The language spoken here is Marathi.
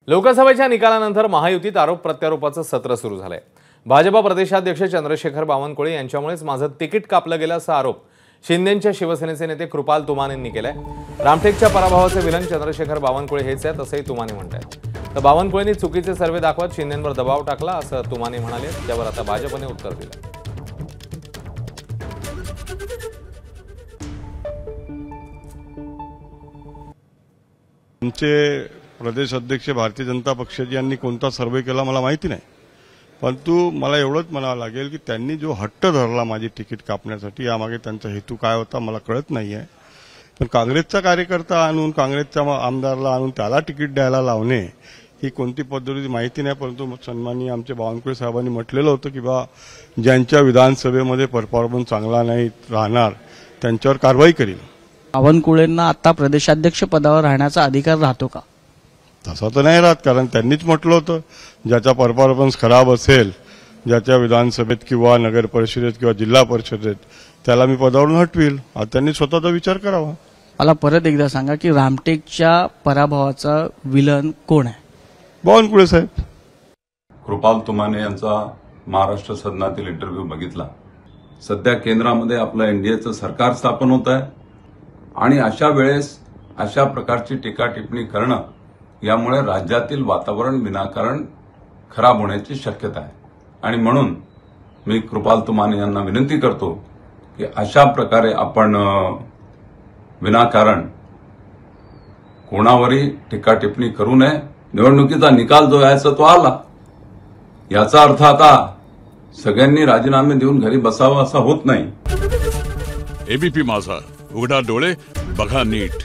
लोकसभेच्या निकालानंतर महायुतीत आरोप प्रत्यारोपाचं सत्र सुरू झालंय। भाजपा प्रदेशाध्यक्ष चंद्रशेखर बावनकुळे यांच्यामुळेच माझं तिकीट कापलं गेलं असा आरोप शिंदेंच्या शिवसेनेचे नेते कृपाल तुमानेंनी केलाय। रामटेकच्या पराभवाचे विलन चंद्रशेखर बावनकुळे हेच आहेत असंही तुमाने म्हणतात। तर बावनकुळेंनी चुकीचे सर्वे दाखवत शिंदेंवर दबाव टाकला असं तुमाने म्हणाले। त्यावर आता भाजपने उत्तर दिलं। आमचे प्रदेश अध्यक्ष भारतीय जनता पक्षाचे यांनी कोणता सर्वे केला मला माहिती नाही, परंतु मला एवढंच म्हणावं लागेल की त्यांनी जो हट्ट धरला माझी तिकीट कापण्यासाठी यामागे त्यांचा हेतू काय होता मला कळत नाहीये। पण काँग्रेसचा कार्यकर्ता आणून काँग्रेसच्या आमदारला आणून त्याला तिकीट द्यायला लावणे ही कोणती पद्धती माहिती नाही, परंतु सन्माननीय आमचे बावनकुळे साहेबांनी म्हटलेलं होतं की बा ज्यांच्या विधानसभेमध्ये परफॉर्मन्स चांगला नाही राहणार त्यांच्यावर कारवाई करील। बावनकुळेंना आता प्रदेशाध्यक्ष पदावर राहण्याचा अधिकार राहतो का? तसा तर नाही राहत, कारण त्यांनीच म्हटलं होतं ज्याचा परफॉर्मन्स खराब असेल ज्याच्या विधानसभेत किंवा नगर परिषदेत किंवा जिल्हा परिषदेत त्याला मी पदावरून हटवील। आता त्यांनी स्वतःचा विचार करावा। मला परत एकदा सांगा की रामटेकच्या पराभवाचा विलन कोण आहे? बावनकुळे साहेब। कृपाल तुमाने यांचा महाराष्ट्र सदनातील इंटरव्ह्यू बघितला। सध्या केंद्रामध्ये आपलं एनडीएचं सरकार स्थापन होत आहे आणि अशा वेळेस अशा प्रकारची टीका टिप्पणी करणं यामुळे राज्यातील वातावरण विनाकारण खराब होण्याची शक्यता आहे आणि म्हणून मी कृपाल तुमाने यांना विनंती करतो की अशा प्रकारे आपण विनाकारण कोणावरही टीका टिप्पणी करू नये। निवडणुकीचा निकाल जो यायचा तो आला, याचा अर्थ आता सगळ्यांनी राजीनामे देऊन घरी बसावं असं होत नाही। एबीपी माझा, उघडा डोळे बघा नीट।